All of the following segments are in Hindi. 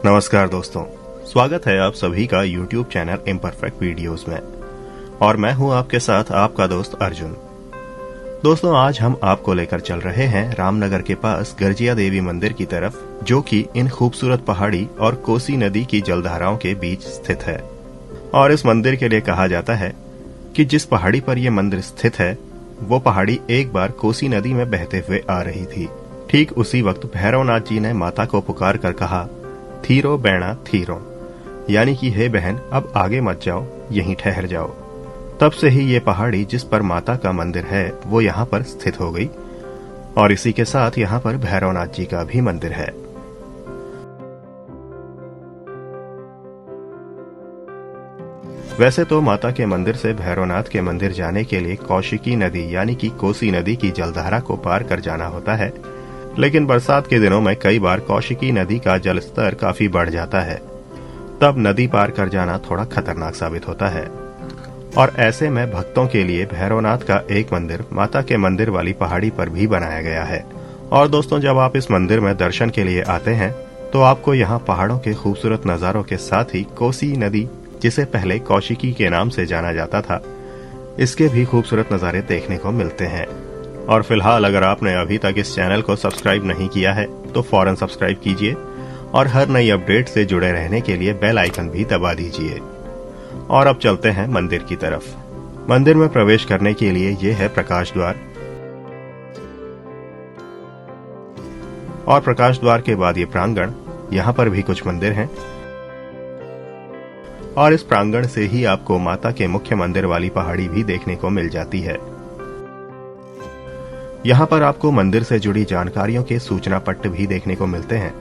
नमस्कार दोस्तों, स्वागत है आप सभी का YouTube चैनल इम्परफेक्ट वीडियोस में। और मैं हूं आपके साथ आपका दोस्त अर्जुन। दोस्तों, आज हम आपको लेकर चल रहे हैं रामनगर के पास गर्जिया देवी मंदिर की तरफ, जो कि इन खूबसूरत पहाड़ी और कोसी नदी की जलधाराओं के बीच स्थित है। और इस मंदिर के लिए कहा जाता है कि जिस पहाड़ी पर यह मंदिर स्थित है वो पहाड़ी एक बार कोसी नदी में बहते हुए आ रही थी। ठीक उसी वक्त भैरवनाथ जी ने माता को पुकार कर कहा, थीरो बैणा थीरो, यानी कि हे बहन, अब आगे मत जाओ, यहीं ठहर जाओ। तब से ही ये पहाड़ी जिस पर माता का मंदिर है वो यहाँ पर स्थित हो गई और इसी के साथ यहाँ पर भैरवनाथ जी का भी मंदिर है। वैसे तो माता के मंदिर से भैरवनाथ के मंदिर जाने के लिए कौशिकी नदी यानी कि कोसी नदी की जलधारा को पार कर जाना होता है, लेकिन बरसात के दिनों में कई बार कौशिकी नदी का जलस्तर काफी बढ़ जाता है। तब नदी पार कर जाना थोड़ा खतरनाक साबित होता है और ऐसे में भक्तों के लिए भैरवनाथ का एक मंदिर माता के मंदिर वाली पहाड़ी पर भी बनाया गया है। और दोस्तों, जब आप इस मंदिर में दर्शन के लिए आते हैं तो आपको यहाँ पहाड़ों के खूबसूरत नजारों के साथ ही कोसी नदी, जिसे पहले कौशिकी के नाम से जाना जाता था, इसके भी खूबसूरत नजारे देखने को मिलते हैं। और फिलहाल अगर आपने अभी तक इस चैनल को सब्सक्राइब नहीं किया है तो फौरन सब्सक्राइब कीजिए और हर नई अपडेट से जुड़े रहने के लिए बेल आइकन भी दबा दीजिए। और अब चलते हैं मंदिर की तरफ। मंदिर में प्रवेश करने के लिए ये है प्रकाश द्वार और प्रकाश द्वार के बाद ये प्रांगण। यहाँ पर भी कुछ मंदिर हैं और इस प्रांगण से ही आपको माता के मुख्य मंदिर वाली पहाड़ी भी देखने को मिल जाती है। यहाँ पर आपको मंदिर से जुड़ी जानकारियों के सूचना पट्ट भी देखने को मिलते हैं।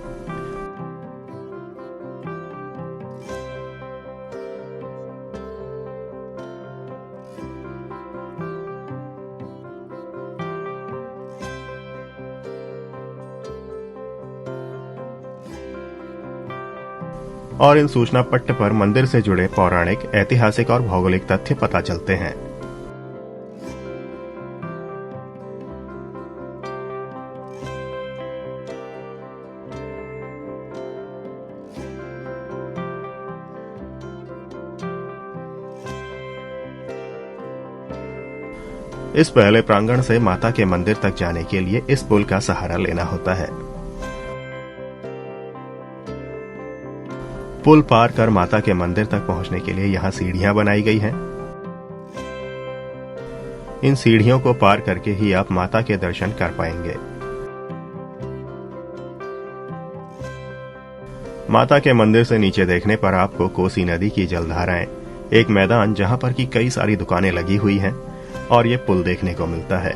और इन सूचना पट्ट पर मंदिर से जुड़े पौराणिक, ऐतिहासिक और भौगोलिक तथ्य पता चलते हैं। इस पहले प्रांगण से माता के मंदिर तक जाने के लिए इस पुल का सहारा लेना होता है। पुल पार कर माता के मंदिर तक पहुंचने के लिए यहाँ सीढ़ियां बनाई गई हैं। इन सीढ़ियों को पार करके ही आप माता के दर्शन कर पाएंगे। माता के मंदिर से नीचे देखने पर आपको कोसी नदी की जलधाराएं, एक मैदान जहां पर की कई सारी दुकानें लगी हुई हैं और ये पुल देखने को मिलता है।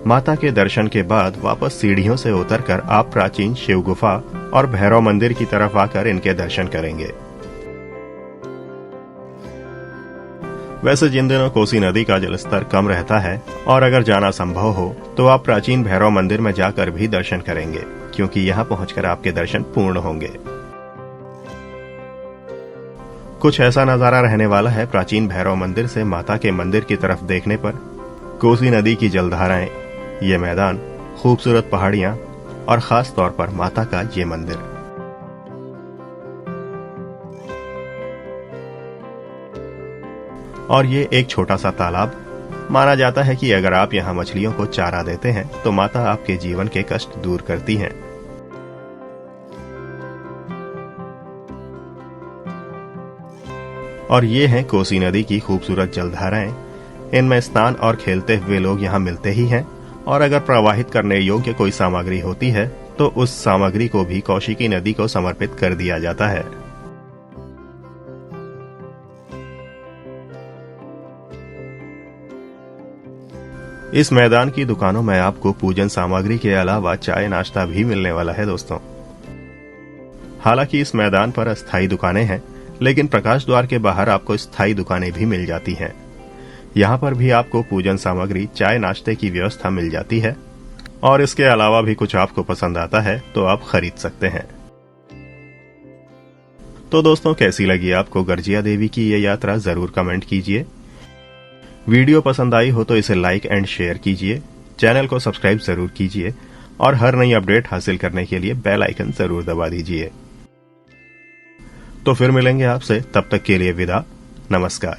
माता के दर्शन के बाद वापस सीढ़ियों से उतरकर आप प्राचीन शिव गुफा और भैरव मंदिर की तरफ आकर इनके दर्शन करेंगे। वैसे जिन दिनों कोसी नदी का जलस्तर कम रहता है और अगर जाना संभव हो तो आप प्राचीन भैरव मंदिर में जाकर भी दर्शन करेंगे, क्योंकि यहाँ पहुंचकर आपके दर्शन पूर्ण होंगे। कुछ ऐसा नजारा रहने वाला है प्राचीन भैरव मंदिर से माता के मंदिर की तरफ देखने पर। कोसी नदी की जलधाराएं, ये मैदान, खूबसूरत पहाड़ियां और खास तौर पर माता का ये मंदिर। और ये एक छोटा सा तालाब। माना जाता है कि अगर आप यहाँ मछलियों को चारा देते हैं तो माता आपके जीवन के कष्ट दूर करती हैं। और ये हैं कोसी नदी की खूबसूरत जलधाराएं। इनमें स्नान और खेलते हुए लोग यहाँ मिलते ही हैं और अगर प्रवाहित करने योग्य कोई सामग्री होती है तो उस सामग्री को भी कौशिकी नदी को समर्पित कर दिया जाता है। इस मैदान की दुकानों में आपको पूजन सामग्री के अलावा चाय नाश्ता भी मिलने वाला है दोस्तों। हालांकि इस मैदान पर अस्थायी दुकानें हैं, लेकिन प्रकाश द्वार के बाहर आपको स्थायी दुकानें भी मिल जाती हैं। यहाँ पर भी आपको पूजन सामग्री, चाय नाश्ते की व्यवस्था मिल जाती है और इसके अलावा भी कुछ आपको पसंद आता है तो आप खरीद सकते हैं। तो दोस्तों, कैसी लगी आपको गर्जिया देवी की ये यात्रा, जरूर कमेंट कीजिए। वीडियो पसंद आई हो तो इसे लाइक एंड शेयर कीजिए, चैनल को सब्सक्राइब जरूर कीजिए और हर नई अपडेट हासिल करने के लिए बेल आइकन जरूर दबा दीजिए। तो फिर मिलेंगे आपसे, तब तक के लिए विदा, नमस्कार।